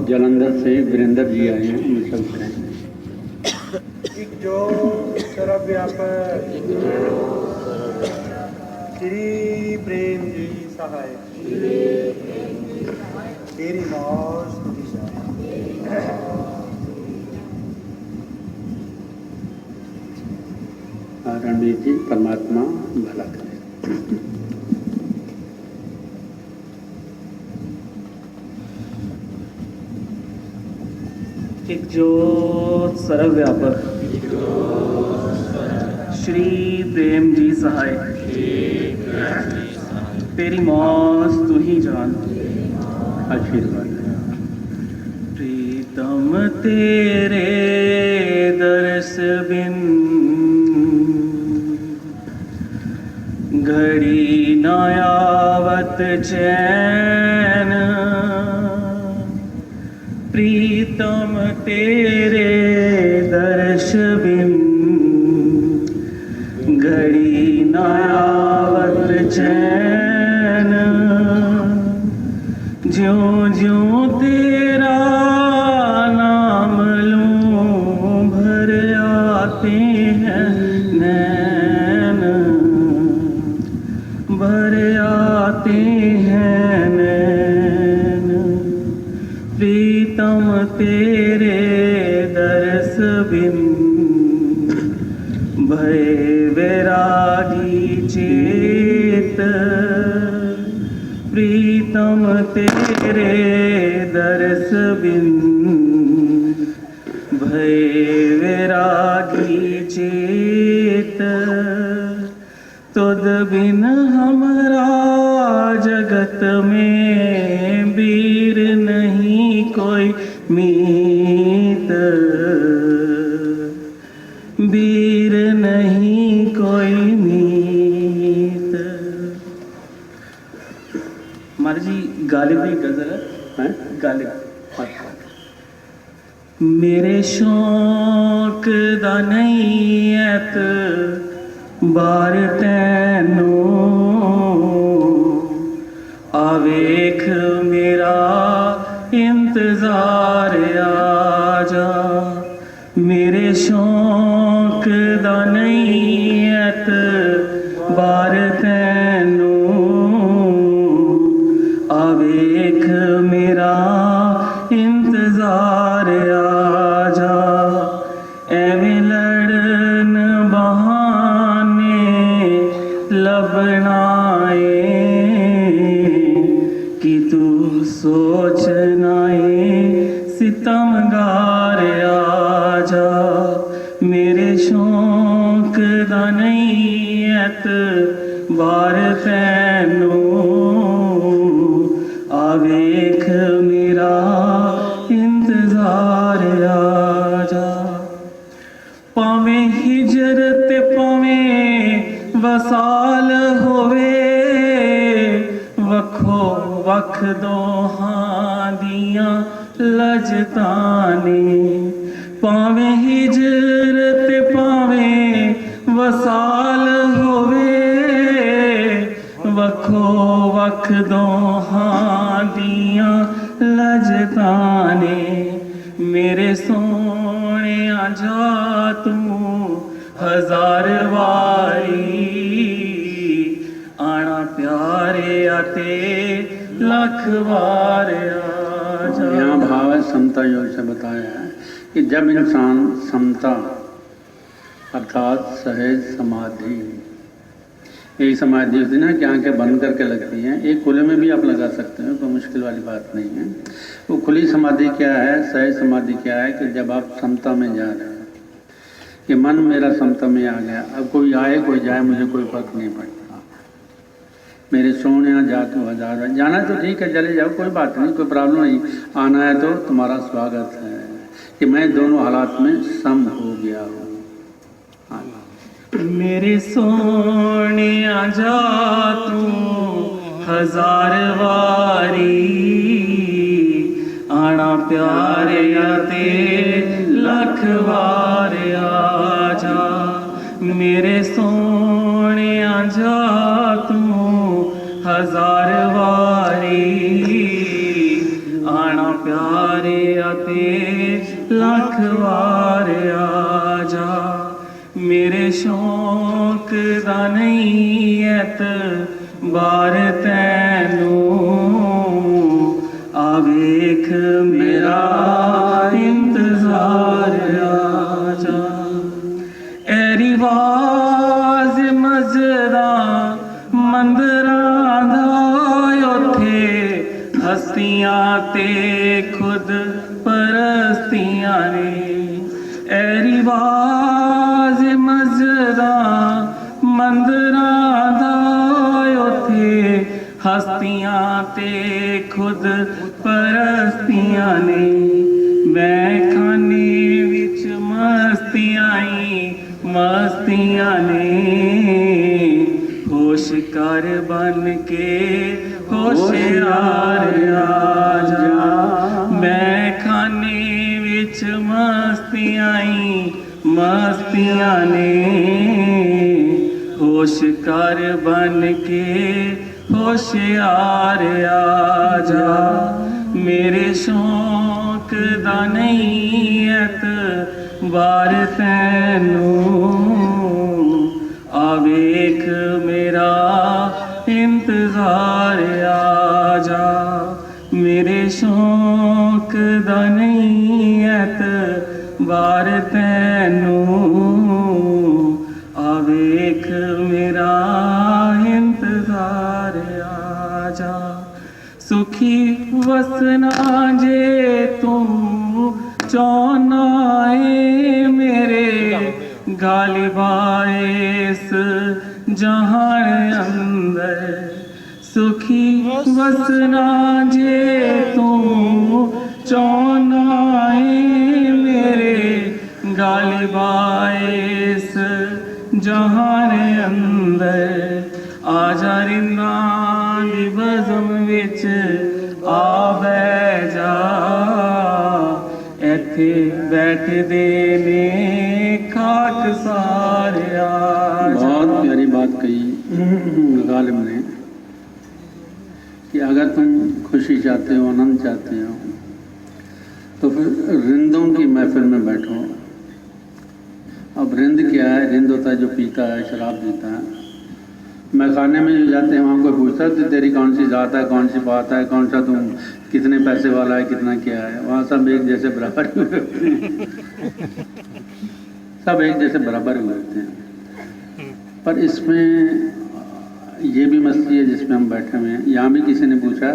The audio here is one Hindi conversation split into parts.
जालंधर से वीरेंद्र जी आए हैं, उनसे करेंगे। एक जो सर्वव्यापक श्री प्रेम जी सहाय तेरी मौज तुझी जाए। रणवीर जी, परमात्मा भला करे। एक ज्योत सर्वव्यापक श्री प्रेम जी सहाय तेरी मौज तू ही जान। आशीर्वाद। प्रीतम तेरे दर्श बिन घड़ी न आवत चैन। प्रीतम तेरे दर्श बिन घड़ी न आवत चैन। ज्यों ज्यों तेरा नाम लूं भर आते हैं नैन, भर आते हैं नैन। प्रीतम तेरे दर्श बिन भय वैरागी चेत। प्रीतम तेरे दर्श बिन भय वैरागी चेत। तुद बिन हमरा जगत में वीर नहीं कोई मीत, वीर नहीं कोई मीत। महाराज जी गालिब की गजल है, गालिब। मेरे शौक दा नहीं ऐत बार तैनू आवेख मेरा इंतजार आजा। मेरे शौक दा नहीं ऐत बार तैनू आवेख मेरा इंतजार आजा। एवें लड़न बहाने लबना कि तू सोचना सितमगार आजा। मेरे शौक दा नहीं ऐत बार तैनू आवेख मेरा इंतजार आजा। पावें हिजरत पावें वसाल होवे वखो वख दोहां दियां लजताने। पावें हिजरत पावें वसाल होवे वखो वख दोहां दियां लजताने। मेरे सोने जा तू हजार वारी आना प्यारे आते लख बार आजा। यहाँ भाव है समता योग से बताया है कि जब इंसान समता अर्थात सहज समाधि, यही समाधि होती है ना कि आंखें बंद करके लगती हैं। एक खुले में भी आप लगा सकते हो, कोई मुश्किल वाली बात नहीं है। वो खुली समाधि क्या है, सहज समाधि क्या है कि जब आप समता में जा रहे हो कि मन मेरा समता में आ गया, अब कोई आए कोई जाए मुझे कोई फर्क नहीं पड़ता। मेरे सोने यहाँ जा तू हजार, जाना तो ठीक है चले जाओ, कोई बात नहीं, कोई प्रॉब्लम नहीं। आना है तो तुम्हारा स्वागत है कि मैं दोनों हालात में सम हो गया हूँ। मेरे सोने जा तू हजार वारी आना प्यारे आते लख बार आजा। मेरे सोने जा तू हजार वारी आना प्यारे ਲੱਖ ਵਾਰ ਆ ਜਾ। ਮੇਰੇ ਸ਼ੌਕ ਦਾ ਨਹੀਂ ਐਤਬਾਰ ਤੈਨੂੰ, ਆ ਵੇਖ ਮੇਰਾ ਇੰਤਜ਼ਾਰ ਆ ਜਾ। ਐ ਰਿਵਾਜ਼ ਮਸਜਿਦਾਂ ਮੰਦਰਾਂ ਦਾ ਉੱਥੇ ਹਸਤੀਆਂ ਤੇ ਖੁਦ ਪਰਸਤੀਆਂ ਨੇ। ਐ ਰਿਵਾਜ਼ ਮਸਜਿਦਾਂ ਮੰਦਰਾਂ ਦਾ ਉੱਥੇ ਹਸਤੀਆਂ ਤੇ ਖੁਦ ਪਰਸਤੀਆਂ ਨੇ। ਮੈਂ ਖਾਨੇ ਵਿੱਚ ਮਸਤੀਆਂ ਹੀ ਮਸਤੀਆਂ ਨੇ। ਹੋਸ਼ ਕਰ ਬਨ ਕੇ ਹੋਸ਼ਿਆਰ ਆ ਜਾ। ਮੈਂ ਖਾਨੇ ਵਿੱਚ ਮਸਤੀਆਂ ਹੀ ਮਸਤੀਆਂ ਨੇ। ਹੋਸ਼ ਕਰ ਬਨ ਕੇ ਹੋਸ਼ਿਆਰ ਆ ਜਾ। ਮੇਰੇ ਸ਼ੌਕ ਦਾ ਨਹੀਂ ਐਤਬਾਰ ਤੈਨੂੰ, ਆ ਵੇਖ ਮੇਰਾ ਇੰਤਜ਼ਾਰ ਆ ਜਾ। ਮੇਰੇ ਸ਼ੌਕ ਦਾ ਨਹੀਂ ਐਤਬਾਰ ਤੈਨੂੰ, ਆ ਵੇਖ ਮੇਰਾ ਇੰਤਜ਼ਾਰ ਆ ਜਾ। ਸੁਖੀ ਵਸਨਾ ਜੇ ਤੂੰ ਚਾਹੁੰਦਾ ਏ ਮੇਰੇ ਗਾਲਿਬਾ ਇਸ ਜਹਾਨ ਅੰਦਰ। ਸੁਖੀ ਵਸਨਾ ਜੇ ਤੂੰ ਚਾਹੁੰਦਾ ਏ ਮੇਰੇ ਗਾਲਿਬਾ ਇਸ ਜਹਾਨ ਅੰਦਰ। ਆ ਜਾ ਰਿੰਦਾਂ ਦੀ ਬਜ਼ਮ ਵਿੱਚ ਆ ਬਹਿ ਜਾ। ਇੱਥੇ बैठते ने खाकसार बहुत प्यारी बात कही गालिब ने कि अगर तुम खुशी चाहते हो, आनंद चाहते हो, तो फिर रिंदों की महफिल में बैठो। अब रिंद क्या है? रिंद होता है जो पीता है, शराब पीता है। मैखाने में जो जाते हैं वहाँ कोई पूछता है तेरी कौन सी जात है, कौन सी बात है, कौन सा तुम कितने पैसे वाला है, कितना क्या है। वहाँ सब एक जैसे बराबर हुए होते हैं, सब एक जैसे बराबर हुए होते हैं। पर इसमें ये भी मस्ती है जिसमें हम बैठे हुए हैं। यहाँ भी किसी ने पूछा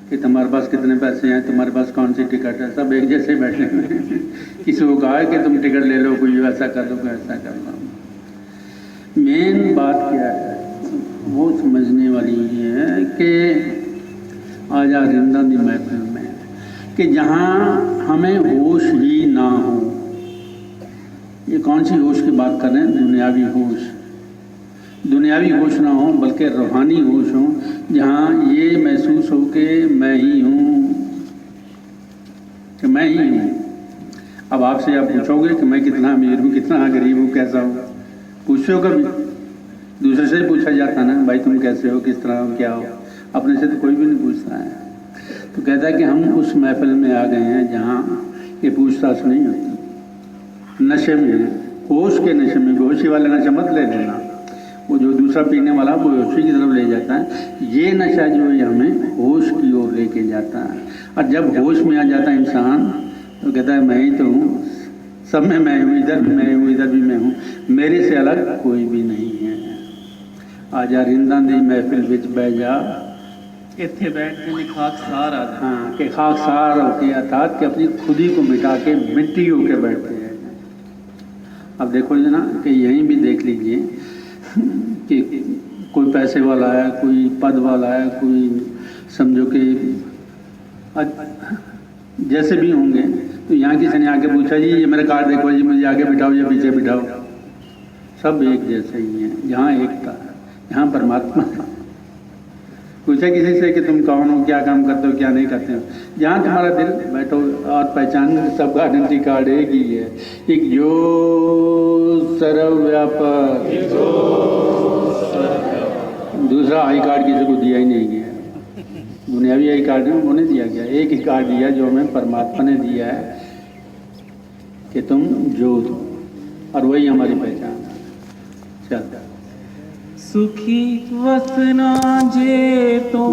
कि तुम्हारे पास कितने पैसे हैं, तुम्हारे पास कौन सी टिकट है, सब एक जैसे बैठे हुए हैं। किसी को कहा है कि तुम टिकट ले लो, कोई ऐसा कर लो, कोई ऐसा कर लो। मेन बात क्या है वो समझने वाली ये है कि आजा रिंदा दी महफिल में कि जहाँ हमें होश ही ना हो। ये कौन सी होश की बात कर रहे हैं? दुनियावी होश। दुनियावी होश ना हो बल्कि रूहानी होश हो, जहाँ ये महसूस हो कि मैं ही हूँ, कि मैं ही हूँ। अब आपसे आप पूछोगे कि मैं कितना अमीर हूँ, कितना गरीब हूँ, कैसा हूँ, पूछते हो कभी? दूसरे से ही पूछा जाता ना, भाई तुम कैसे हो, किस तरह हो, क्या हो। अपने से तो कोई भी नहीं पूछता है। तो कहता है कि हम उस महफिल में आ गए हैं जहाँ ये पूछताछ नहीं होती। नशे में, होश के नशे में, बेहोशी वाला नशा मत ले लेना। वो जो दूसरा पीने वाला वो बेहोशी की तरफ ले जाता है। ये नशा जो है हमें होश की ओर लेके जाता है। और जब होश में आ जाता है इंसान तो कहता है मैं ही तो हूँ, सब में मैं हूँ, इधर भी मैं हूँ, इधर भी मैं हूँ, मेरे से अलग कोई भी नहीं है। आजा रिंदा दी महफिल विच बह जा, इत्थे बैठ के खाकसार आ जा। हाँ कि खाकसार होके अर्थात कि अपनी खुदी को मिटा के मिट्टी होके बैठते हैं। अब देखो ना कि यहीं भी देख लीजिए कि कोई पैसे वाला है, कोई पद वाला है, कोई समझो कि जैसे भी होंगे, तो यहाँ किसी ने आके पूछा जी ये मेरा कार्ड देखो जी, मुझे आगे बिठाओ या पीछे बिठाओ, सब एक जैसे ही हैं। जहाँ एकता है, यहाँ परमात्मा। पूछा किसी से कि तुम कौन हो, क्या काम करते हो, क्या नहीं करते हो, जहाँ तुम्हारा दिल बैठो और पहचान, सबका आइडेंटिटी कार्ड एक ही है, एक जो सर्वव्यापक। दूसरा आई कार्ड किसी को दिया ही नहीं गया, दुनियावी आई कार्ड है वो नहीं दिया गया, एक ही कार्ड दिया जो हमें परमात्मा ने दिया है कि तुम ज्योत हो और वही हमारी पहचान है। चल सुखी वसना जे तू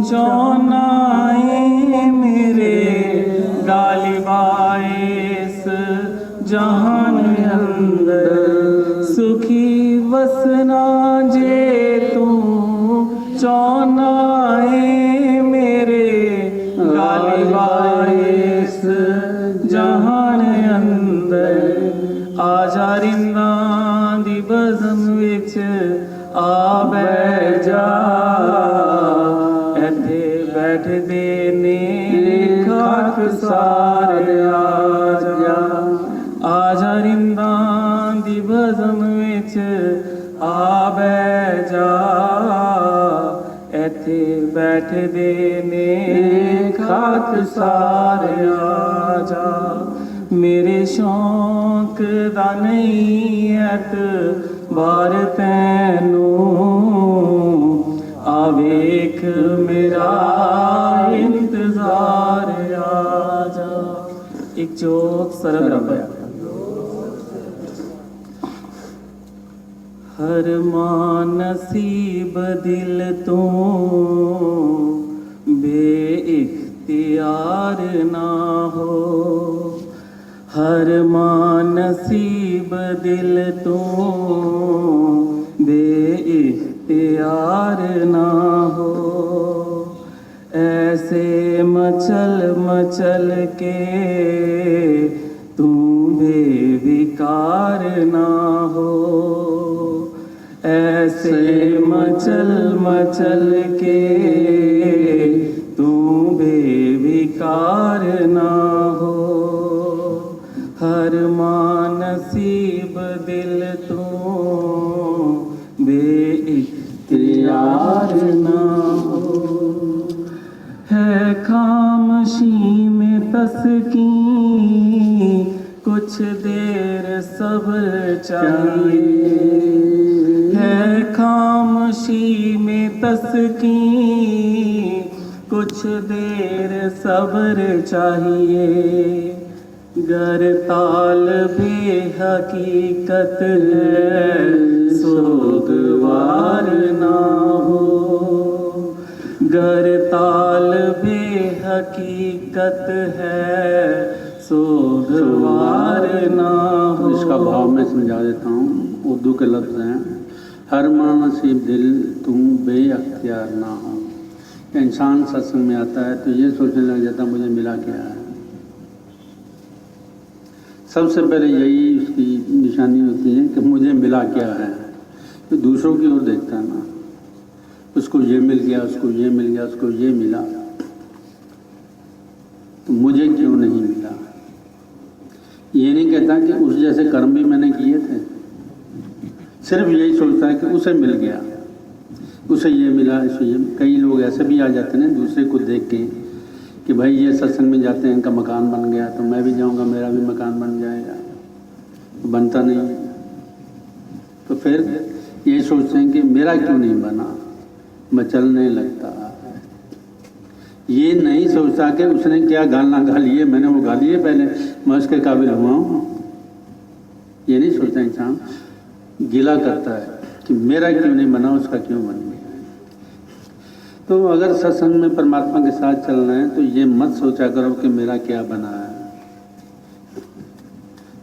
चौनाए मेरे गालिबाइस जहान अंदर। सुखी वसना जे तू चौनाए मेरे गालिबाइस जहान अंदर। आजा रिंदा दी बज़म विच आ बै जा, इत्थे बैठदे ने खाक सारे आजा। आजा रिंदा दी बज़म विच आ बै जा, इत्थे बैठदे ने खाक सारे आजा। मेरे शौक दा नहीं एतबार तैनू, आवेख मेरा इंतजार आजा। एक चौक सरब रब हर मां नसीब दिल तू बेइख्तियार ना हो। हर मां नसीब दिल तू बेइख्तियार ना हो। ऐसे मचल मचल के तू बेविकार ना हो। ऐसे मचल मचल के तू बेविकार ना हो। हर मां नसीब दिल तू बेइख्तियार ना हो। है खामोशी में तस्कीन कुछ देर सब्र चाहिए। है खामोशी में तस्कीन कुछ देर सब्र चाहिए। गर ताल बेहकीकत है सोगवार ना हो। गर ताल बेहकीकत है सोगवार ना हो। इसका भाव मैं समझा देता हूँ। उर्दू के लफ्ज़ हैं, हर मां नसीब दिल तुम बेअख्तियार ना हो। इंसान सत्संग में आता है तो ये सोचने लग जाता मुझे मिला क्या है। सबसे पहले यही उसकी निशानी होती है कि मुझे मिला क्या है। तो दूसरों की ओर देखता है ना, उसको ये मिल गया, उसको ये मिल गया, उसको ये मिला, तो मुझे क्यों नहीं मिला। ये नहीं कहता कि उस जैसे कर्म भी मैंने किए थे, सिर्फ यही सोचता है कि उसे मिल गया, उसे ये मिला, इसे ये। कई लोग ऐसे भी आ जाते हैं दूसरे को देख के कि भाई ये सत्संग में जाते हैं, इनका मकान बन गया तो मैं भी जाऊंगा, मेरा भी मकान बन जाएगा। तो बनता नहीं है, तो फिर यही सोचते हैं कि मेरा क्यों नहीं बना, मैं चलने लगता। ये नहीं सोचता कि उसने क्या गालना गा लिए, मैंने वो गा लिए पहले, मैं उसके काबिल हुआ हूँ। ये नहीं सोचता इंसान, गिला करता है कि मेरा क्यों नहीं बना, उसका क्यों बन गया। तो अगर सत्संग में परमात्मा के साथ चलना है तो ये मत सोचा करो कि मेरा क्या बना है।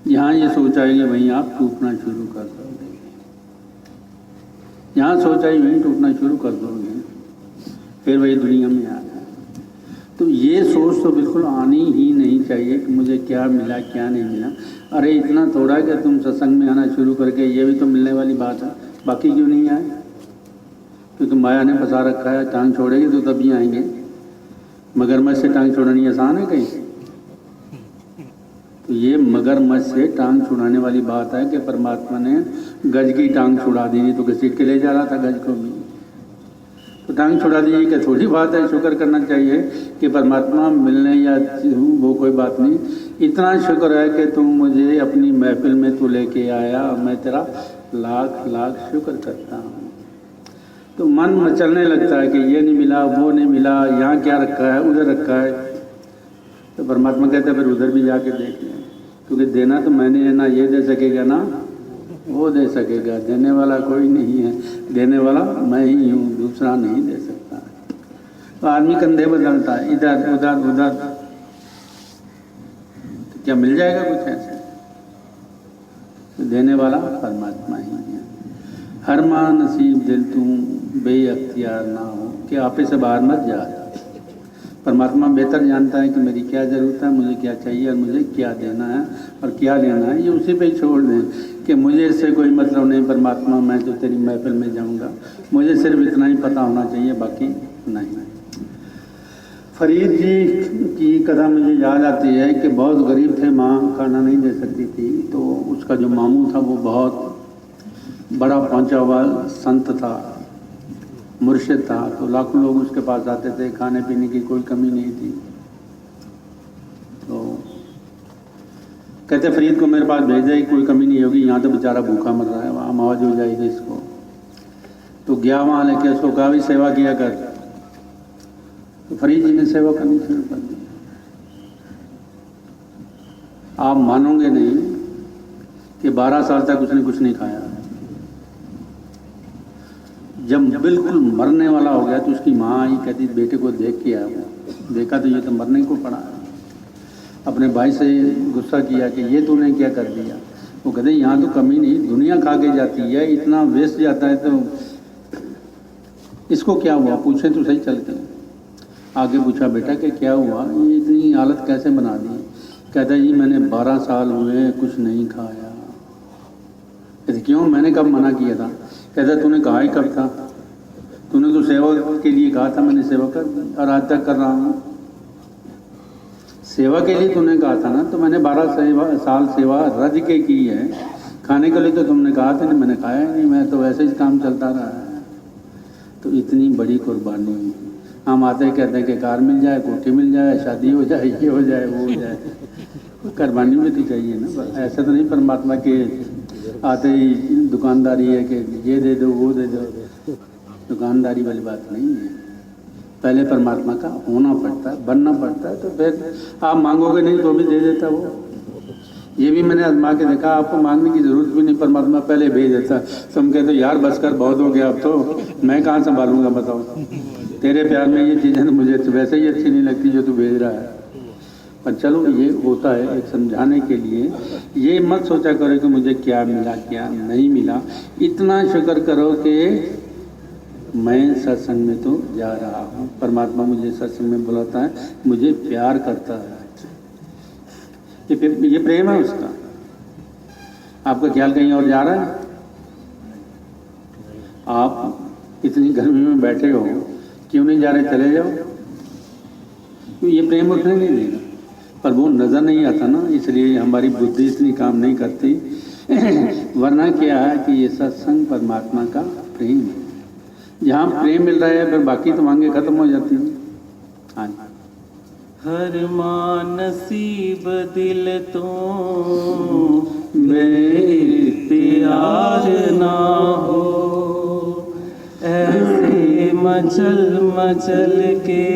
यहाँ ये सोचाएंगे वहीं आप टूटना शुरू कर दोगे। यहाँ सोचाई वहीं टूटना शुरू कर दोगे, फिर वही दुनिया में आ गया। तो ये सोच तो बिल्कुल आनी ही नहीं चाहिए कि मुझे क्या मिला क्या नहीं मिला। अरे इतना थोड़ा कि तुम सत्संग में आना शुरू करके ये भी तो मिलने वाली बात है, बाकी क्यों नहीं आए। क्योंकि माया ने फंसा रखा है, टांग छोड़ेगी तो तभी आएंगे। मगरमच्छ से टांग छोड़नी आसान है कहीं। तो ये मगरमच्छ से टांग छुड़ाने वाली बात है कि परमात्मा ने गज की टांग छुड़ा दी, तो घसीट के ले जा रहा था गज को भी, तो टांग छुड़ा दी। क्या थोड़ी बात है, शुक्र करना चाहिए कि परमात्मा मिलने या वो कोई बात नहीं। इतना शुक्र है कि तुम मुझे अपनी महफिल में तू लेके आया, मैं तेरा लाख लाख शुक्र करता हूँ। तो मन मचलने लगता है कि ये नहीं मिला, वो नहीं मिला, यहाँ क्या रखा है, उधर रखा है। तो परमात्मा कहते हैं फिर उधर भी जाके देख लें। क्योंकि देना तो मैंने है, ना ये दे सकेगा ना वो दे सकेगा, देने वाला कोई नहीं है, देने वाला मैं ही हूँ, दूसरा नहीं दे सकता। तो आदमी कंधे बदलता है, इधर उधर उधर, तो क्या मिल जाएगा कुछ ऐसे? तो देने वाला परमात्मा ही है। हर मां नसीब दिल तू बेअख्तियार ना हो कि आपे से बाहर मत जा। परमात्मा बेहतर जानता है कि मेरी क्या ज़रूरत है, मुझे क्या चाहिए और मुझे क्या देना है और क्या लेना है, ये उसी पे ही छोड़ दें कि मुझे इससे कोई मतलब नहीं परमात्मा, मैं तो तेरी महफिल में जाऊंगा, मुझे सिर्फ इतना ही पता होना चाहिए, बाकी नहीं। फरीद जी की कथा मुझे याद आती है कि बहुत गरीब थे, माँ खाना नहीं दे सकती थी, तो उसका जो मामू था वो बहुत बड़ा पहुँचा हुआ संत था, मुर्शिद था, तो लाखों लोग उसके पास आते थे, खाने पीने की कोई कमी नहीं थी। तो कहते फरीद को मेरे पास भेज दे, कोई कमी नहीं होगी, यहाँ तो बेचारा भूखा मर रहा है, वहाँ मौज हो जाएगी इसको। तो गया वहाँ लेके उसको कहा भी सेवा किया कर। तो फरीद जी ने सेवा करनी शुरू कर दी। आप मानोगे नहीं कि 12 साल तक उसने कुछ नहीं खाया। जब बिल्कुल मरने वाला हो गया तो उसकी माँ आई, कहती बेटे को देख के आया। देखा तो ये तो मरने को पड़ा है। अपने भाई से गुस्सा किया कि ये तूने क्या कर दिया। वो कहते यहाँ तो कमी नहीं, दुनिया खा के जाती है, इतना वेस्ट जाता है, तो इसको क्या हुआ, पूछे तो सही चल के। आगे पूछा बेटा कि क्या हुआ, ये इतनी हालत कैसे बना दी। कहता जी मैंने 12 साल हुए कुछ नहीं खाया। कहते क्यों, मैंने कब मना किया था। कहता तूने कहा ही कब था, तूने तो सेवा के लिए कहा था, मैंने सेवा कर दी और आज तक कर रहा हूँ। सेवा के लिए तूने कहा था ना, तो मैंने 12 साल सेवा रज के की है। खाने के लिए तो तुमने कहा था नहीं, मैंने खाया नहीं, मैं तो वैसे ही काम चलता रहा है। तो इतनी बड़ी कुर्बानी। हम आते कहते हैं कि कार मिल जाए, कोठी मिल जाए, शादी हो जाए, ये हो जाए, वो हो जाए, कुर्बानी में तो चाहिए ना। ऐसा तो नहीं परमात्मा के आते ही दुकानदारी है कि ये दे दो वो दे दो, दुकानदारी वाली बात नहीं है। पहले परमात्मा का होना पड़ता है, बनना पड़ता है, तो फिर आप मांगोगे नहीं तो भी दे देता वो। ये भी मैंने आजमा के देखा, आपको मांगने की ज़रूरत भी नहीं, परमात्मा पहले भेज देता। तुम कहते यार बस कर, बहुत हो गया, अब तो मैं कहाँ संभालूंगा, बताओ। तेरे प्यार में ये चीज़ें तो मुझे तो वैसे ही अच्छी नहीं लगती जो तू भेज रहा है। पर चलो ये होता है एक समझाने के लिए। ये मत सोचा करो कि मुझे क्या मिला क्या नहीं मिला, इतना शुक्र करो कि मैं सत्संग में तो जा रहा हूँ, परमात्मा मुझे सत्संग में बुलाता है, मुझे प्यार करता है। ये प्रेम है उसका। आपका ख्याल कहीं और जा रहा है। आप इतनी गर्मी में बैठे हो, क्यों नहीं जा रहे, चले जाओ। ये प्रेम उठने नहीं देगा, पर वो नज़र नहीं आता ना, इसलिए हमारी बुद्धि इतनी काम नहीं करती। वरना क्या है कि ये सत्संग परमात्मा का प्रेम है। जहाँ प्रेम मिल रहा है फिर बाकी तो मांगे खत्म हो जाती हैं। हाँ, हर मां नसीब दिल तो बेइख्तियार ना हो, ऐसे मचल मचल के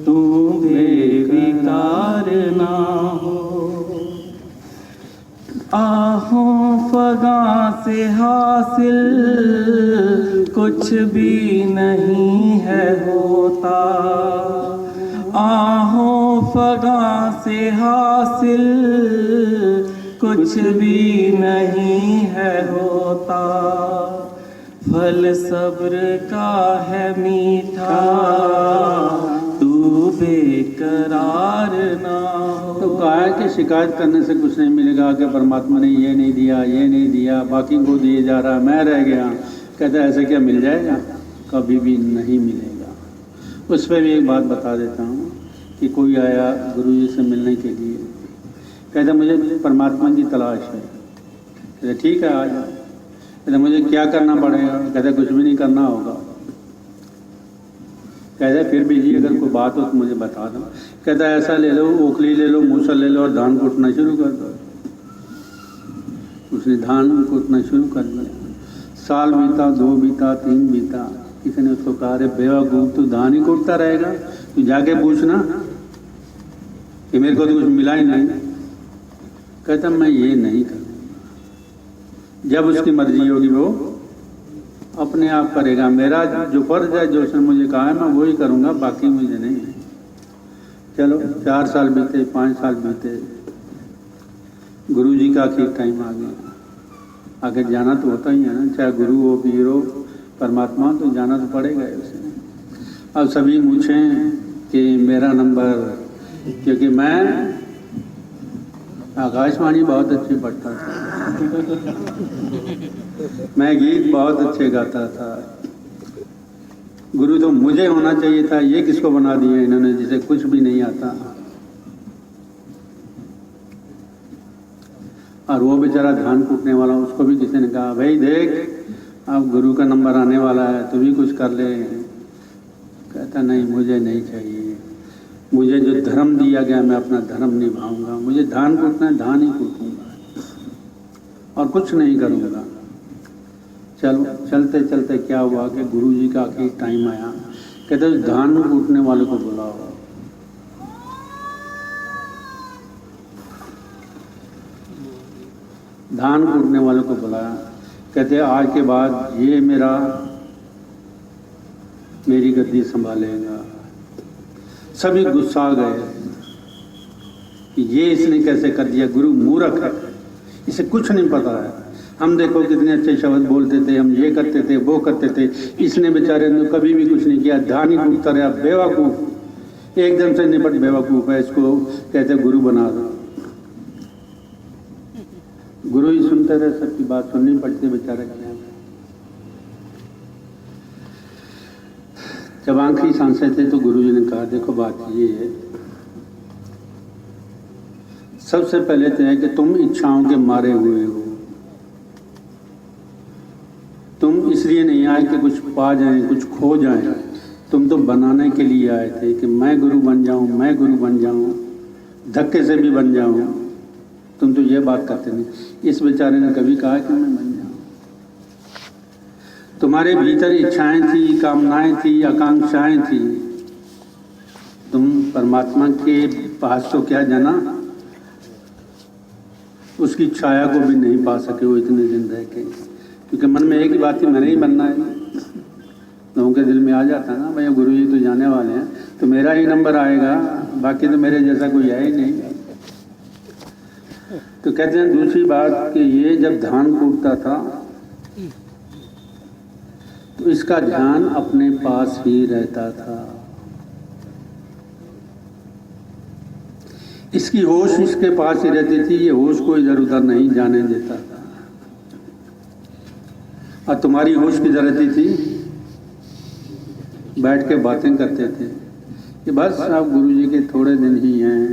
तू बेकार ना हो। आहों फगा से हासिल कुछ भी नहीं है होता, आहों फगा से हासिल कुछ भी नहीं है होता। फल सब्र का है मीठा, तू बेकरार ना हो। तो कहा है कि शिकायत करने से कुछ नहीं मिलेगा कि परमात्मा ने ये नहीं दिया, ये नहीं दिया, बाकी को दिए जा रहा, मैं रह गया। कहता है ऐसे क्या मिल जाएगा, कभी भी नहीं मिलेगा। उस पर भी एक बात बता देता हूँ कि कोई आया गुरु जी से मिलने के लिए, कहता मुझे परमात्मा की तलाश है। कहते ठीक है आ जाओ। कहते मुझे क्या करना पड़ेगा। कहते कुछ भी नहीं करना होगा। कहते फिर भी जी अगर कोई बात हो तो मुझे बता दो। कहता ऐसा ले लो, ओखली ले लो, मूसल ले लो और धान कूटना शुरू कर दो। उसने धान कूटना शुरू कर दिया। साल बीता, 2 बीता, 3 बीता। किसी ने उसको कहा अरे बेवकूफ, तू धान ही कूटता रहेगा, तू जाके पूछना कि मेरे को तो कुछ मिला ही नहीं। कहता मैं ये नहीं करूँगा। जब उसकी मर्जी होगी वो अपने आप करेगा। मेरा जो फर्ज है, जो उसने मुझे कहा है, मैं वही करूँगा, बाकी मुझे नहीं है। चलो 4 साल बीते, 5 साल बीते, गुरु जी का आखिर टाइम आ गया। आगे जाना तो होता ही है ना, चाहे गुरु हो, पीर हो, परमात्मा, तो जाना तो पड़ेगा ही उसे। अब सभी पूछें कि मेरा नंबर, क्योंकि मैं आकाशवाणी बहुत अच्छी पढ़ता था, मैं गीत बहुत अच्छे गाता था। गुरु तो मुझे होना चाहिए था, ये किसको बना दिया इन्होंने जिसे कुछ भी नहीं आता। और वो बेचारा धान कूटने वाला, उसको भी किसी ने कहा भाई देख अब गुरु का नंबर आने वाला है, तू भी कुछ कर ले। कहता नहीं, मुझे नहीं चाहिए, मुझे जो धर्म दिया गया मैं अपना धर्म निभाऊंगा। मुझे धान कूटना है, धान ही कूटूंगा और कुछ नहीं करूंगा। चलो चलते चलते क्या हुआ कि गुरु जी का आखिरी टाइम आया। कहते धान कूटने वाले को बुलाओ। धान कूटने वाले को बुलाया। कहते आज के बाद ये मेरी गद्दी संभालेगा। सभी गुस्सा गए कि ये इसने कैसे कर दिया, गुरु मूर्ख है, इसे कुछ नहीं पता है। हम देखो कितने अच्छे शब्द बोलते थे, हम ये करते थे, वो करते थे, इसने बेचारे ने कभी भी कुछ नहीं किया, धान ही कूटता रहा। बेवकूफ़, एकदम से निपट बेवकूफ़ है, इसको कहते गुरु बना दो। गुरु ही सुनते रहे, सबकी बात सुननी पड़ती बेचारे का। जब आखिरी सांसें थे तो गुरु जी ने कहा देखो बात ये है, सबसे पहले तो है कि तुम इच्छाओं के मारे हुए हो। तुम इसलिए नहीं आए कि कुछ पा जाए, कुछ खो जाए। तुम तो बनाने के लिए आए थे कि मैं गुरु बन जाऊं, मैं गुरु बन जाऊं, धक्के से भी बन जाऊं। तुम तो ये बात करते नहीं। इस बेचारे ने कभी कहा कि मैं बन जाऊं। तुम्हारे भीतर इच्छाएं थी, कामनाएं थी, आकांक्षाएं थी। तुम परमात्मा के पास तो क्या जाना, उसकी छाया को भी नहीं पा सके हो इतने दिन रह के। क्योंकि मन में एक ही बात थी, मैंने ही बनना है। लोगों के दिल में आ जाता ना भाई गुरु जी तो जाने वाले हैं, तो मेरा ही नंबर आएगा, बाकी तो मेरे जैसा कोई है ही नहीं। तो कहते हैं दूसरी बात कि ये जब धान कूटता था तो इसका ध्यान अपने पास ही रहता था। इसकी होश इसके पास ही रहती थी, ये होश को इधर उधर नहीं जाने देता था। और तुम्हारी होश किधर रहती थी, बैठ के बातें करते थे कि बस अब गुरु जी के थोड़े दिन ही हैं।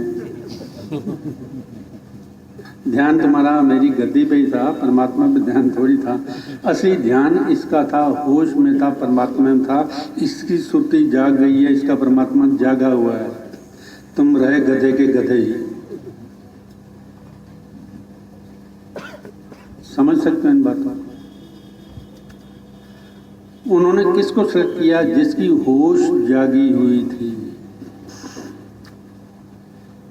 ध्यान तुम्हारा मेरी गद्दी पे ही था, परमात्मा पे ध्यान थोड़ी था। असली ध्यान इसका था, होश में था, परमात्मा में था। इसकी सुर्ती जाग गई है, इसका परमात्मा जागा हुआ है। तुम रहे गधे के गधे ही। समझ सकते हैं इन बातों को। उन्होंने किसको सेलेक्ट किया, जिसकी होश जागी हुई थी।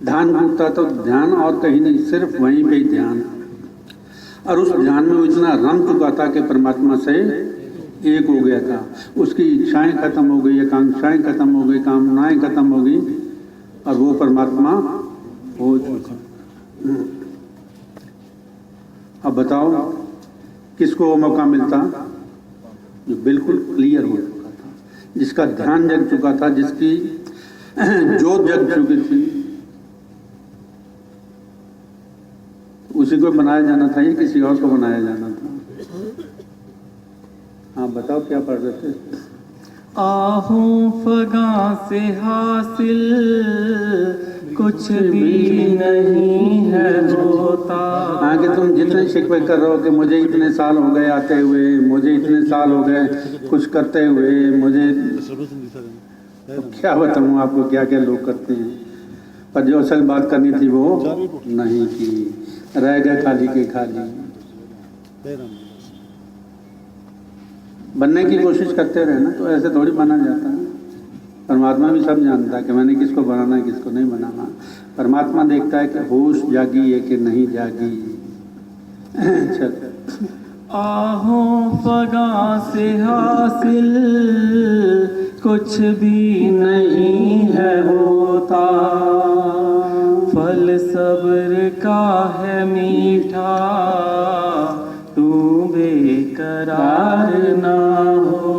ध्यान कूटता तो ध्यान और कहीं नहीं, सिर्फ वहीं पे ध्यान। और उस ध्यान में वो इतना रम चुका था कि परमात्मा से एक हो गया था। उसकी इच्छाएं खत्म हो गई, आकांक्षाएं खत्म हो गई, कामनाएं खत्म हो गई, और वो परमात्मा हो चुका। अब बताओ किसको वो मौका मिलता जो बिल्कुल क्लियर हो चुका था, जिसका ध्यान जग चुका था, जिसकी जोत जग चुकी थी। उसी को बनाया जाना था या किसी और को बनाया जाना था? हाँ बताओ क्या पढ़ रहे थे? आहूं फगा से हासिल कुछ भी नहीं है होता। हाँ कि तुम जितने शिकवे कर रहे हो कि मुझे इतने साल हो गए आते हुए, मुझे इतने साल हो गए कुछ करते हुए, मुझे तो क्या बताऊँ आपको क्या क्या लोग करते हैं। पर जो असल बात करनी थी वो नहीं की, रह गए खाली के खाली। बनने की कोशिश करते रहे ना, तो ऐसे थोड़ी बना जाता है। परमात्मा भी सब जानता है कि मैंने किसको बनाना है किसको नहीं बनाना। परमात्मा देखता है कि होश जागी है कि नहीं जागी। चल आहों फगा से हासिल कुछ भी नहीं है होता, फल सब्र का है मीठा, तू बेकरार ना हो।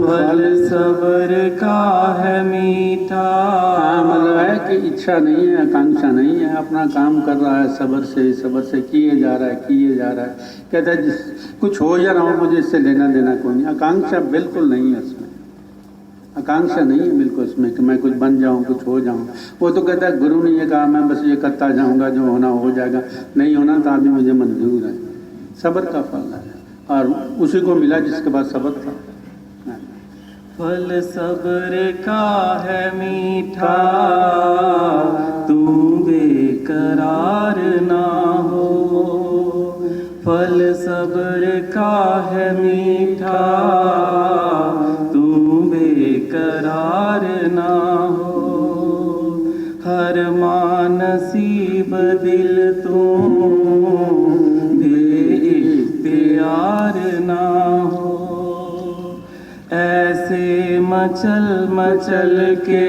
फल सब्र का है मीठा। हाँ, मतलब है कि इच्छा नहीं है, आकांक्षा नहीं है, अपना काम कर रहा है सब्र से किए जा रहा है। कहता है कुछ हो जा रहा हूँ, मुझे इससे लेना देना कोई नहीं। आकांक्षा बिल्कुल नहीं है इसमें, आकांक्षा नहीं है बिल्कुल इसमें कि मैं कुछ बन जाऊँ, कुछ हो जाऊँ। वो तो कहता है गुरु ने ये कहा मैं बस ये करता जाऊँगा, जो होना हो जाएगा, नहीं होना तो अभी मुझे मंजूर है। सब्र का फल है और उसी को मिला जिसके पास सब्र था। फल सब्र का है मीठा, तू बेकरार ना हो। फल सब्र का है मीठा, तू बेकरार ना हो। हर मां नसीब दिल तू बेइख्तियार ना हो। ऐसे मचल के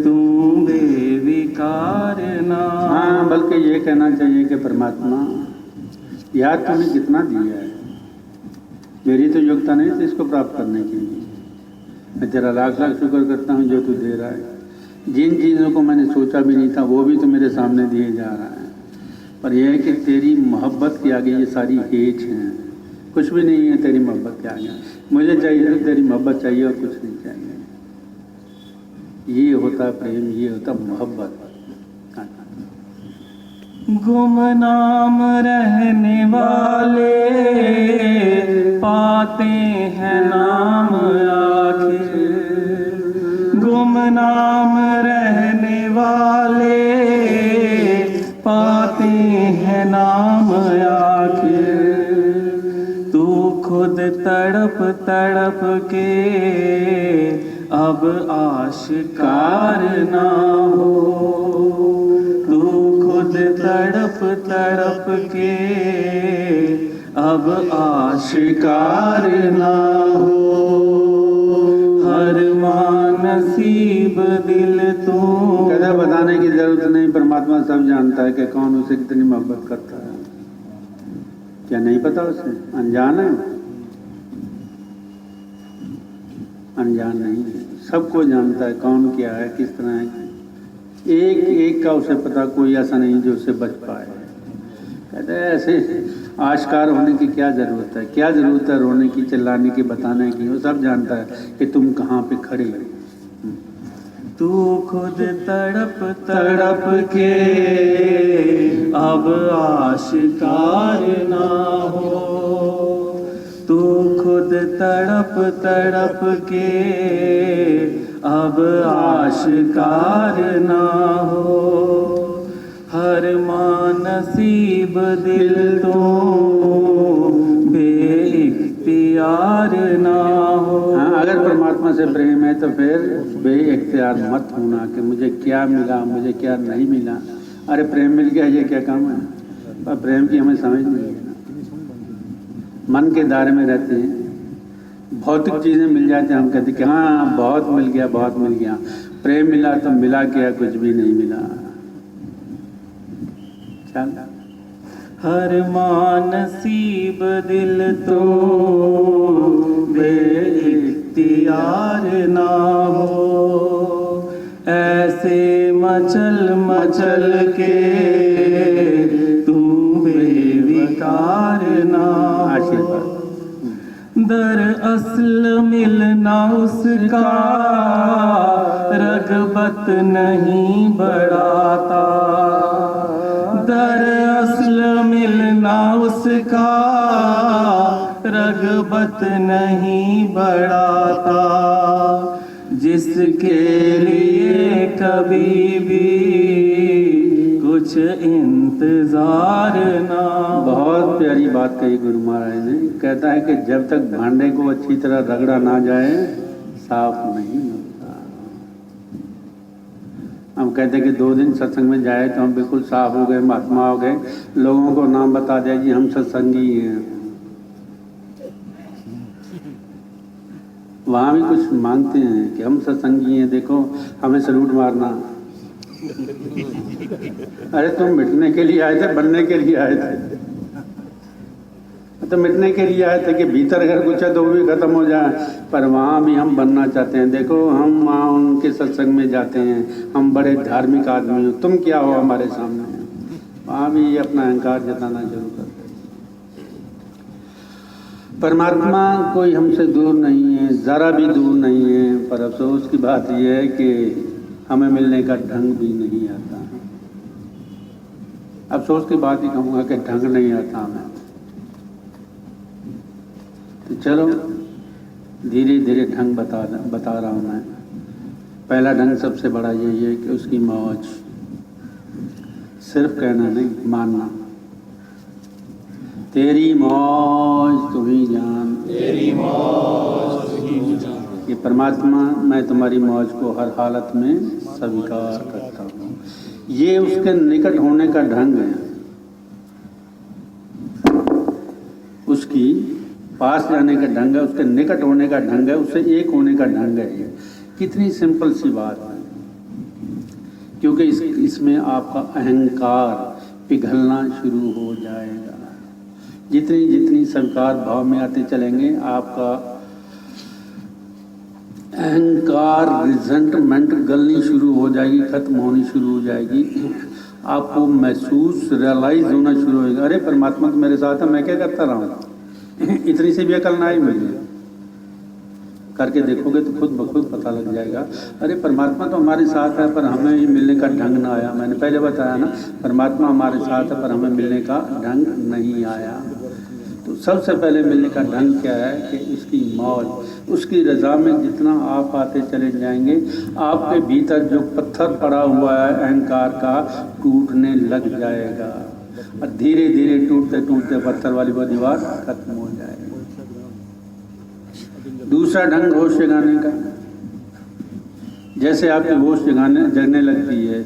तुम बेविकार ना। हाँ, बल्कि ये कहना चाहिए कि परमात्मा याद तूने कितना दिया है, मेरी तो योग्यता नहीं थी इसको प्राप्त करने की। मैं तेरा लाख लाख शुक्र करता हूँ जो तू दे रहा है। जिन चीज़ों को मैंने सोचा भी नहीं था वो भी तो मेरे सामने दिए जा रहा है। पर यह है कि तेरी मोहब्बत के आगे ये सारी हेच हैं, कुछ भी नहीं है तेरी मोहब्बत के आगे। मुझे चाहिए तो तेरी मोहब्बत चाहिए और कुछ नहीं चाहिए। ये होता प्रेम, ये होता मोहब्बत। गुमनाम रहने वाले पाते हैं नाम आखिर। गुमनाम रहने वाले पाते हैं नाम आखिर। तू खुद तड़प तड़प के अब आशिकार ना हो। तू खुद तड़प तड़प के अब आशिकार ना हो। हर मां नसीब दिल तू। कहता बताने की जरूरत नहीं, परमात्मा सब जानता है कि कौन उसे कितनी मोहब्बत करता है। क्या नहीं पता उसे? अनजान है, अनजान नहीं है, सबको जानता है कौन क्या है, किस तरह है। एक एक का उसे पता, कोई ऐसा नहीं जो उससे बच पाए। कहते हैं ऐसे आश्कार होने की क्या ज़रूरत है, क्या ज़रूरत है रोने की, चिल्लाने की, बताने की। वो सब जानता है कि तुम कहाँ पे खड़े हो। तू खुद तड़प तड़प के अब आशिकार ना हो। तू खुद तड़प तड़प के अब आशिकार ना हो। हर मां नसीब दिल तो बेइख्तियार ना हो। हाँ, अगर परमात्मा से प्रेम है तो फिर बेइख्तियार मत होना कि मुझे क्या मिला, मुझे क्या नहीं मिला। अरे प्रेम मिल गया, ये क्या काम है? पर प्रेम की हमें समझ नहीं है ना, मन के दायरे में रहते हैं। भौतिक चीज़ें मिल जाती हैं, हम कहते कि हाँ बहुत मिल गया, बहुत मिल गया। प्रेम मिला तो मिला क्या, कुछ भी नहीं मिला। चल हर मां नसीब दिल तो बेइख्तियार ना हो। ऐसे मचल मचल के तू बेविकार ना हो। दरअसल मिलना उसका रगबत नहीं बढ़ाता। दरअसल मिलना उसका रगबत नहीं बढ़ाता। जिसके लिए कभी भी कुछ इंतजार ना। बहुत प्यारी बात कही गुरु महाराज ने। कहता है कि जब तक भांडे को अच्छी तरह रगड़ा ना जाए साफ नहीं होता। हम कहते हैं कि 2 दिन सत्संग में जाए तो हम बिल्कुल साफ हो गए, महात्मा हो गए, लोगों को नाम बता दिया जी हम सत्संगी हैं। वहाँ भी कुछ मांगते हैं कि हम सत्संगी हैं, देखो हमें सलूट मारना। अरे तुम मिटने के लिए आए थे, बनने के लिए आए थे? तो मिटने के लिए आए थे कि भीतर अगर कुछ है तो वो भी खत्म हो जाए, पर वहाँ भी हम बनना चाहते हैं। देखो हम वहाँ उनके सत्संग में जाते हैं, हम बड़े धार्मिक आदमी हो, तुम क्या हो हमारे सामने? वहाँ भी अपना अहंकार जताना शुरू करते हैं। परमात्मा कोई हमसे दूर नहीं है, ज़रा भी दूर नहीं है, पर अफसोस की बात यह है कि हमें मिलने का ढंग भी नहीं आता। अफसोस की बात ही कहूँगा कि ढंग नहीं आता हमें। तो चलो धीरे धीरे ढंग बता रहा हूँ मैं। पहला ढंग सबसे बड़ा यही है कि उसकी मौज, सिर्फ कहना नहीं, मानना। तेरी मौज तू ही जान, तेरी मौज तू ही जान। ये परमात्मा, मैं तुम्हारी मौज को हर हालत में स्वीकार करता हूँ। ये उसके निकट होने का ढंग है, उसकी पास जाने का ढंग है, उसके निकट होने का ढंग है, उससे एक होने का ढंग है। ये कितनी सिंपल सी बात है, क्योंकि इसमें आपका अहंकार पिघलना शुरू हो जाएगा। जितनी जितनी स्वीकार भाव में आते चलेंगे, आपका अहंकार, रिजेंटमेंट गलनी शुरू हो जाएगी, खत्म होनी शुरू हो जाएगी। आपको महसूस, रियलाइज होना शुरू होगा, अरे परमात्मा तो मेरे साथ है, मैं क्या करता रहा हूँ। इतनी सी भी अकल ना आई मुझे। करके देखोगे तो खुद ब खुद पता लग जाएगा, अरे परमात्मा तो हमारे साथ है पर हमें ये मिलने का ढंग ना आया। मैंने पहले बताया ना, परमात्मा हमारे साथ है पर हमें मिलने का ढंग नहीं आया। तो सबसे पहले मिलने का ढंग क्या है कि उसकी मौज, उसकी रज़ा में जितना आप आते चले जाएंगे, आपके भीतर जो पत्थर पड़ा हुआ है अहंकार का, टूटने लग जाएगा। और धीरे धीरे टूटते टूटते पत्थर वाली वो दीवार खत्म हो जाएगी। दूसरा ढंग होश जगाने का। जैसे आपकी होश जगने लगती है,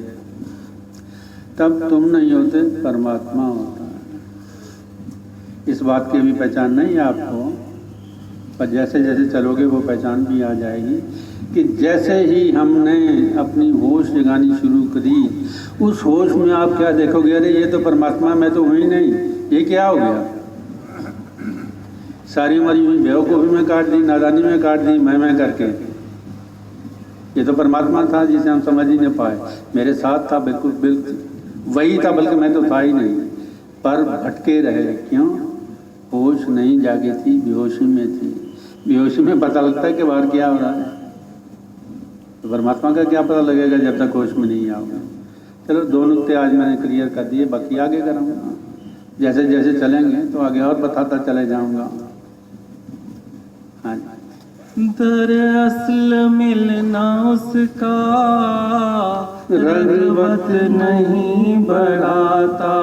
तब तुम नहीं होते, परमात्मा होता है। इस बात की भी पहचान नहीं है आपको, पर जैसे जैसे चलोगे वो पहचान भी आ जाएगी कि जैसे ही हमने अपनी होश जगानी शुरू करी, उस होश में आप क्या देखोगे, अरे ये तो परमात्मा, मैं तो हुई नहीं, ये क्या हो गया। सारी मरी हुई बेवकूफ़ी में काट दी, नादानी में काट दी, मैं करके। ये तो परमात्मा था जिसे हम समझ ही नहीं पाए, मेरे साथ था, बिल्कुल वही था, बल्कि मैं तो था ही नहीं, पर भटके रहे। क्यों? होश नहीं जागी थी, बेहोशी में थी। बेहोशी में पता लगता है कि बाहर क्या हो रहा है, तो परमात्मा का क्या पता लगेगा जब तक होश में नहीं आओगे। चलो 2 नुक्ते आज मैंने क्लियर कर दिए, बाकी आगे करूँगा। जैसे जैसे चलेंगे तो आगे और बताता चले जाऊँगा। हाँ, दरअसल मिलना उसका रग़बत नहीं बढ़ाता,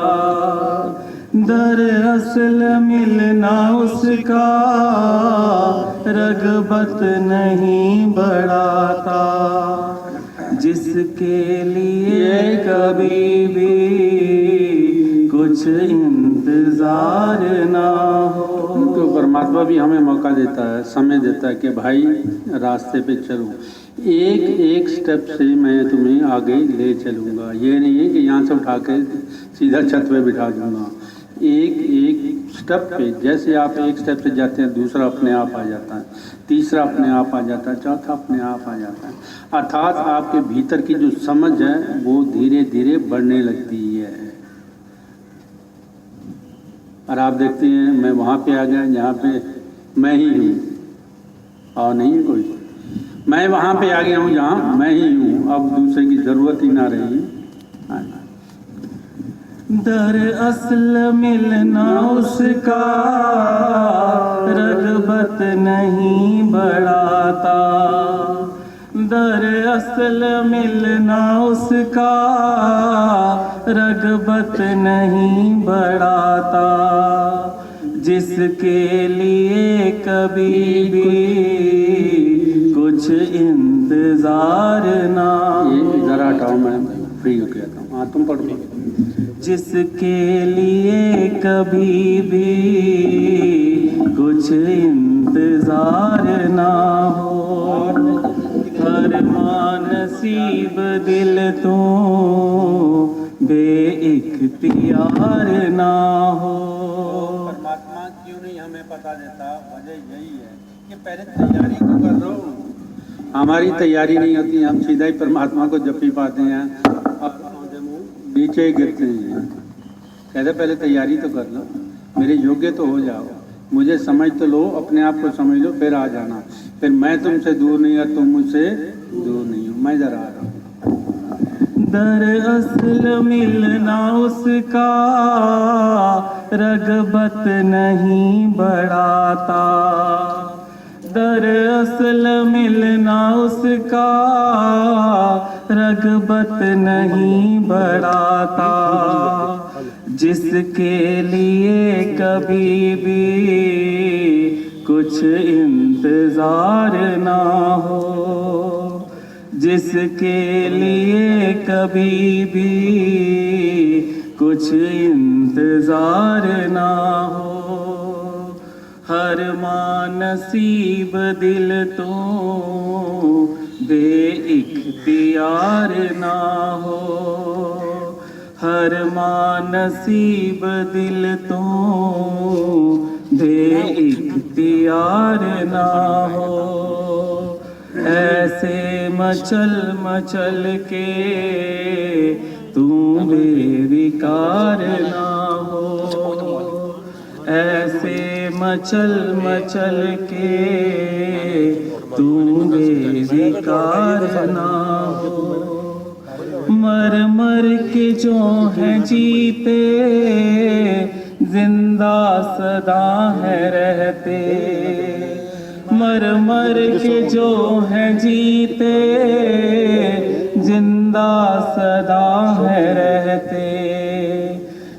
दरअसल मिलना उसका रग़बत नहीं बढ़ाता। जिसके लिए कभी भी कुछ इंतजार ना हो, तो परमात्मा भी हमें मौका देता है, समय देता है कि भाई रास्ते पे चलो, एक एक स्टेप से मैं तुम्हें आगे ले चलूँगा। ये नहीं है कि यहाँ से उठा के सीधा छत पे बिठा दूँगा। एक एक स्टेप पे, जैसे आप एक स्टेप से जाते हैं, दूसरा अपने आप आ जाता है, तीसरा अपने आप आ जाता है, चौथा अपने आप आ जाता है। अर्थात आपके भीतर की जो समझ है वो धीरे धीरे बढ़ने लगती है। और आप देखते हैं मैं वहाँ पे आ गया जहाँ पे मैं ही हूँ और नहीं है कोई। मैं वहाँ पे आ गया हूँ जहाँ मैं ही हूँ, अब दूसरे की ज़रूरत ही ना रही। दरअसल मिलना उसका रग़बत नहीं बढ़ाता, दरअसल मिलना उसका रग़बत नहीं बढ़ाता। जिसके लिए कभी भी कुछ इंतजार ना ये हो, जरा हटाओ, मैं फ्री हो गया था। हाँ तुम पढ़ो। जिसके लिए कभी भी कुछ इंतजार ना हो, हर नसीब दिल तो बेइख्तियार ना हो। परमात्मा क्यों नहीं हमें पता देता? वजह यही है कि पहले तैयारी तो कर लो। हमारी तैयारी नहीं होती, हम सीधा ही परमात्मा को जपी पाते हैं और नीचे ही गिरते हैं। कहते पहले तैयारी तो कर लो, मेरे योग्य तो हो जाओ, मुझे समझ तो लो, अपने आप को समझ लो, फिर आ जाना। फिर मैं तुमसे दूर नहीं और तुम मुझसे दूर नहीं हो, मैं इधर आ रहा हूँ। दरअसल मिलना उसका रगबत नहीं बढ़ाता, दरअसल मिलना उसका रगबत नहीं बढ़ाता। जिसके लिए कभी भी कुछ इंतजार ना हो, जिसके लिए कभी भी कुछ इंतजार ना हो, हर नसीब दिल तो बेइख्तियार ना हो, हर नसीब दिल तो बेइख्तियार ना हो। ऐसे मचल मचल के तू बेविकार ना हो, ऐसे मचल मचल के तू बेविकार ना हो। मर मर के जो हैं जीते, जिंदा सदा है रहते, मर मर के जो हैं जीते, जिंदा सदा है रहते।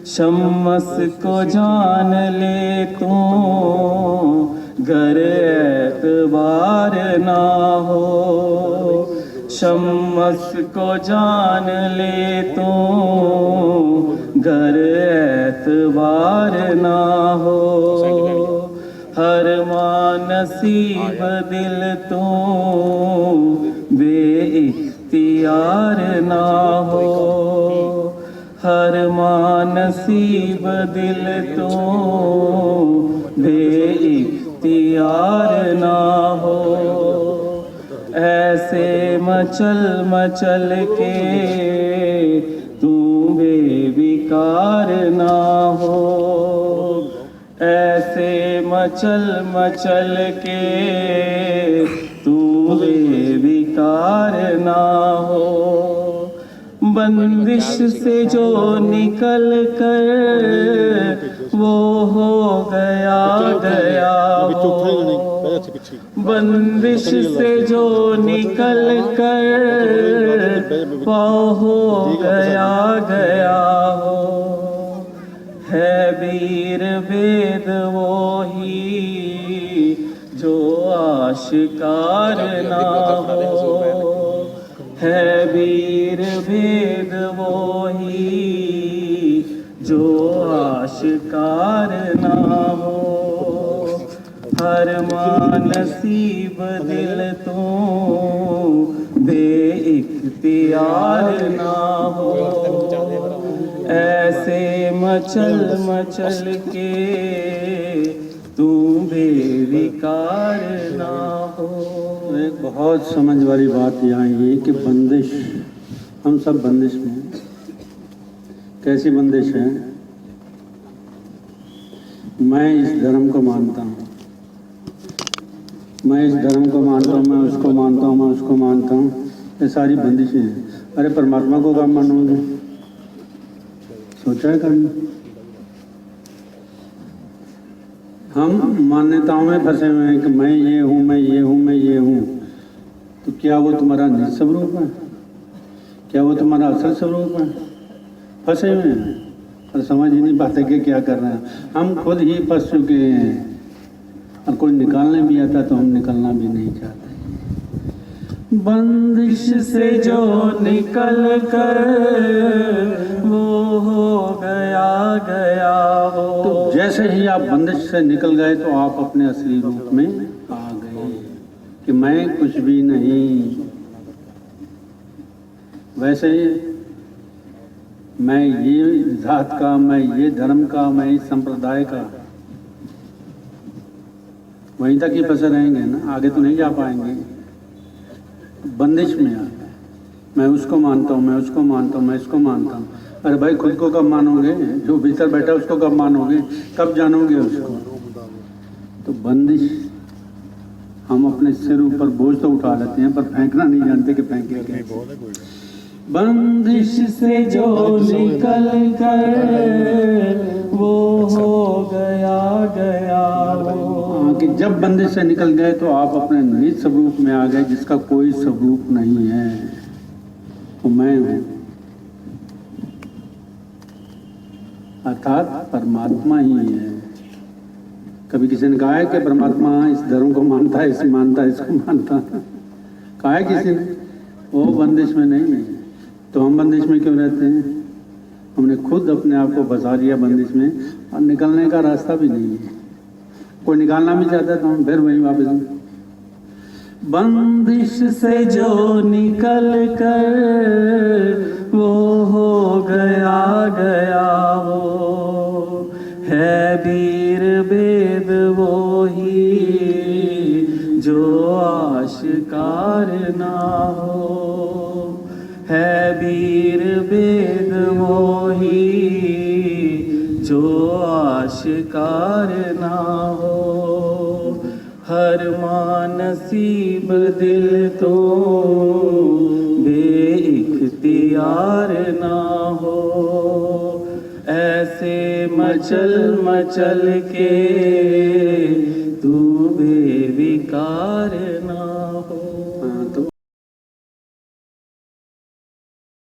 शम्स को जान ले तू गर एतबार ना हो, शम्स को जान ले तू गर एतबार ना हो, हर नसीब दिल तो बेइख्तियार ना हो, हर नसीब दिल तो बेइख्तियार ना हो। ऐसे मचल मचल के तू बेविकार ना हो, ऐसे मचल मचल के तू बेविकार ना हो। बंदिश से जो निकल कर वो हो गया गया हो, बंदिश से जो निकल कर वो हो गया गया हो। है वीर वेद वो ही जो आशिकार ना हो, है वीर वेद वो ही जो आशिकार ना हो, हर नसीब दिल तो बेइख्तियार ना हो। ऐसे मचल मचल के तू बेविकार ना हो। एक बहुत समझ वाली बात यहाँ ये कि बंदिश, हम सब बंदिश में हैं। कैसी बंदिश है? मैं इस धर्म को मानता हूँ, मैं इस धर्म को मानता हूँ, मैं उसको मानता हूँ, मैं उसको मानता हूँ, ये सारी बंदिशें हैं। अरे परमात्मा को कब मानोगे? सोचा है कभी? हम मान्यताओं में फंसे हुए हैं कि मैं ये हूँ, मैं ये हूँ, मैं ये हूँ। तो क्या वो तुम्हारा निज स्वरूप है? क्या वो तुम्हारा असल स्वरूप है? फंसे हुए हैं और समझ ही नहीं पाते कि क्या कर रहे हैं। हम खुद ही फंस चुके हैं और कोई निकालने भी आता तो हम निकलना भी नहीं चाहते। बंदिश से जो निकल कर वो हो गया गया वो। तो जैसे ही आप बंदिश से निकल गए तो आप अपने असली रूप में आ गए कि मैं कुछ भी नहीं। वैसे ही मैं ये जात का, मैं ये धर्म का, मैं इस संप्रदाय का, वहीं तक ही फंसे रहेंगे ना, आगे तो नहीं जा पाएंगे। बंदिश में आ गए, मैं उसको मानता हूँ, मैं उसको मानता हूँ, मैं इसको मानता हूँ। अरे भाई खुद को कब मानोगे? जो भीतर बैठा उसको कब मानोगे? कब जानोगे उसको? तो बंदिश, हम अपने सिर ऊपर बोझ तो उठा लेते हैं पर फेंकना नहीं जानते कि फेंके कैसे। बंदिश से जो निकल कर वो हो गया गया वो। कि जब बंदिश से निकल गए तो आप अपने निज स्वरूप में आ गए जिसका कोई स्वरूप नहीं है, तो मैं हूँ, अर्थात परमात्मा ही है। कभी किसी ने कहा है कि परमात्मा इस धर्म को मानता है, इसे मानता है, इसको मानता है? कहा है किसी ने? वो बंदिश में नहीं है। तो हम बंदिश में क्यों रहते हैं? हमने खुद अपने आप को फंसा लिया बंदिश में और निकलने का रास्ता भी नहीं है। कोई निकालना भी चाहता है तो हम फिर वहीं वापस। बंदिश से जो निकल कर वो हो गया गया वो। है वीर वेद वो ही जो आशिकार ना हो। है वीर वेद वो ही जो आशिकार ना हो। हर मानसीब दिल तो बेइख्तियार ना हो। ऐसे मचल मचल के तू बेविकार ना हो।